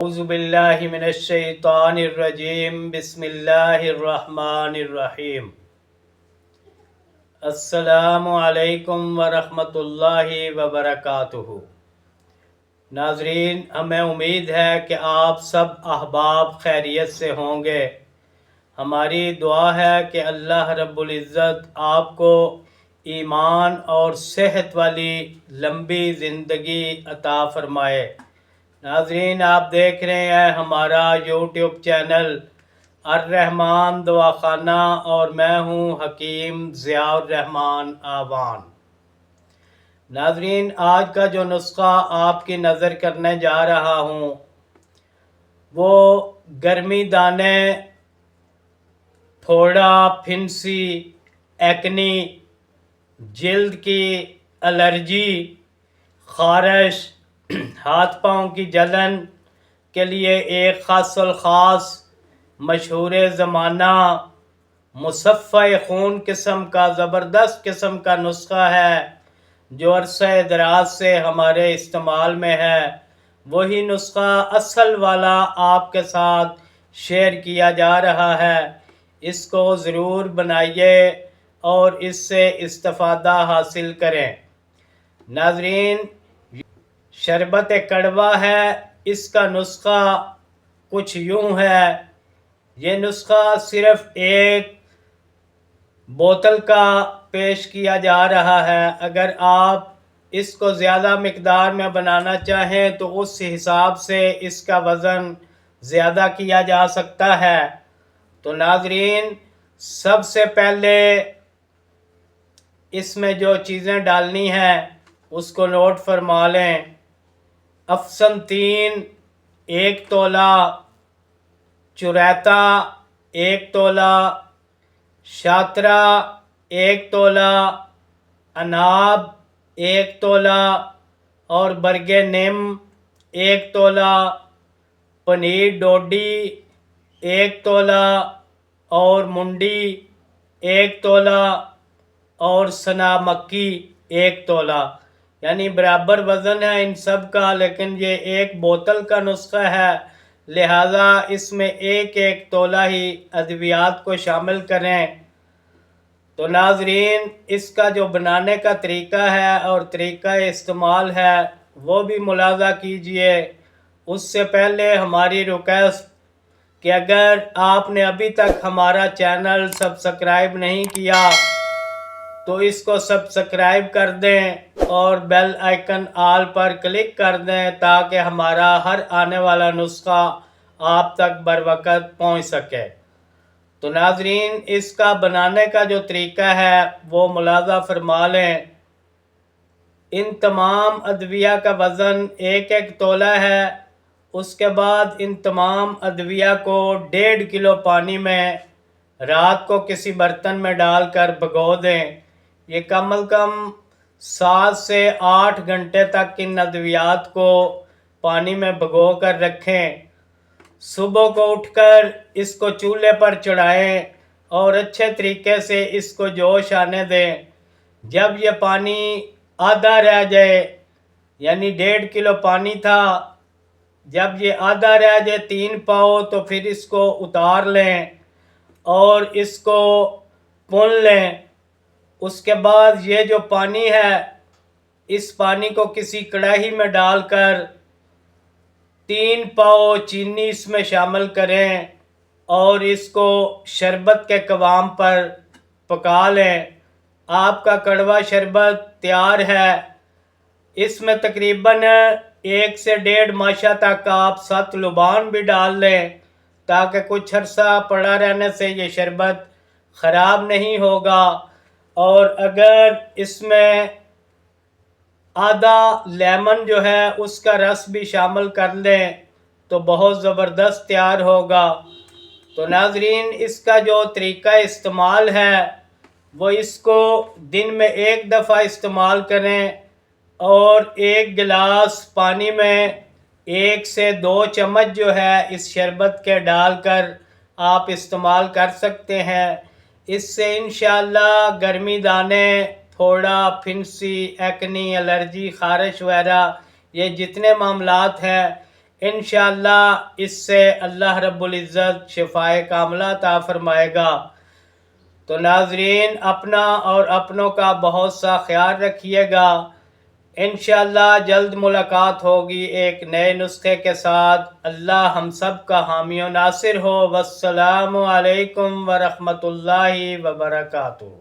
اعوذ باللہ من الشیطان الرجیم بسم اللہ الرحمن الرحیم السلام علیکم ورحمۃ اللہ وبرکاتہ۔ ناظرین، ہمیں امید ہے کہ آپ سب احباب خیریت سے ہوں گے۔ ہماری دعا ہے کہ اللہ رب العزت آپ کو ایمان اور صحت والی لمبی زندگی عطا فرمائے۔ ناظرین، آپ دیکھ رہے ہیں ہمارا یوٹیوب چینل الرحمان دواخانہ اور میں ہوں حکیم ضیاء الرحمان آوان۔ ناظرین، آج کا جو نسخہ آپ کی نظر کرنے جا رہا ہوں وہ گرمی دانے، پھوڑا، پھنسی، ایکنی، جلد کی الرجی، خارش، ہاتھ پاؤں کی جلن کے لیے ایک خاص الخاص مشہور زمانہ مصفہ خون قسم کا زبردست قسم کا نسخہ ہے جو عرصہ دراز سے ہمارے استعمال میں ہے۔ وہی نسخہ اصل والا آپ کے ساتھ شیئر کیا جا رہا ہے۔ اس کو ضرور بنائیے اور اس سے استفادہ حاصل کریں۔ ناظرین، شربت کڑوا ہے، اس کا نسخہ کچھ یوں ہے۔ یہ نسخہ صرف ایک بوتل کا پیش کیا جا رہا ہے۔ اگر آپ اس کو زیادہ مقدار میں بنانا چاہیں تو اس حساب سے اس کا وزن زیادہ کیا جا سکتا ہے۔ تو ناظرین، سب سے پہلے اس میں جو چیزیں ڈالنی ہیں اس کو نوٹ فرما لیں۔ افسنتین 1 تولہ، چریتا 1 تولہ، شاترہ 1 تولہ، اناب 1 تولہ اور برگ نیم 1 تولہ، پنیر ڈوڈی 1 تولہ اور منڈی 1 تولہ اور سنا مکی 1 تولہ، یعنی برابر وزن ہے ان سب کا، لیکن یہ ایک بوتل کا نسخہ ہے، لہٰذا اس میں ایک تولہ ہی ادویات کو شامل کریں۔ تو ناظرین، اس کا جو بنانے کا طریقہ ہے اور طریقہ استعمال ہے وہ بھی ملاحظہ کیجئے۔ اس سے پہلے ہماری ریکویسٹ کہ اگر آپ نے ابھی تک ہمارا چینل سبسکرائب نہیں کیا تو اس کو سبسکرائب کر دیں اور بیل آئیکن آل پر کلک کر دیں تاکہ ہمارا ہر آنے والا نسخہ آپ تک بروقت پہنچ سکے۔ تو ناظرین، اس کا بنانے کا جو طریقہ ہے وہ ملاحظہ فرما لیں۔ ان تمام ادویہ کا وزن 1 تولہ ہے۔ اس کے بعد ان تمام ادویہ کو 1.5 کلو پانی میں رات کو کسی برتن میں ڈال کر بھگو دیں۔ یہ کم از کم 7 سے 8 گھنٹے تک ان ادویات کو پانی میں بھگو کر رکھیں۔ صبح کو اٹھ کر اس کو چولہے پر چڑھائیں اور اچھے طریقے سے اس کو جوش آنے دیں۔ جب یہ پانی آدھا رہ جائے، یعنی 1.5 کلو پانی تھا، جب یہ آدھا رہ جائے 3 پاؤ، تو پھر اس کو اتار لیں اور اس کو پون لیں۔ اس کے بعد یہ جو پانی ہے اس پانی کو کسی کڑاہی میں ڈال کر 3 پاؤ چینی اس میں شامل کریں اور اس کو شربت کے قوام پر پکا لیں۔ آپ کا کڑوا شربت تیار ہے۔ اس میں تقریباً 1 سے 1.5 ماشا تک آپ 7 لبان بھی ڈال لیں تاکہ کچھ عرصہ پڑا رہنے سے یہ شربت خراب نہیں ہوگا۔ اور اگر اس میں آدھا لیمن جو ہے اس کا رس بھی شامل کر لیں تو بہت زبردست تیار ہوگا۔ تو ناظرین، اس کا جو طریقہ استعمال ہے وہ اس کو دن میں 1 دفعہ استعمال کریں اور 1 گلاس پانی میں 1 سے 2 چمچ جو ہے اس شربت کے ڈال کر آپ استعمال کر سکتے ہیں۔ اس سے انشاءاللہ گرمی دانے، پھوڑا، پھنسی، ایکنی، الرجی، خارش وغیرہ یہ جتنے معاملات ہیں انشاءاللہ اس سے اللہ رب العزت شفائے کاملہ عطا فرمائے گا۔ تو ناظرین اپنا اور اپنوں کا بہت سا خیال رکھیے گا۔ انشاءاللہ جلد ملاقات ہوگی ایک نئے نسخے کے ساتھ۔ اللہ ہم سب کا حامی و ناصر ہو۔ والسلام علیکم ورحمۃ اللہ وبرکاتہ۔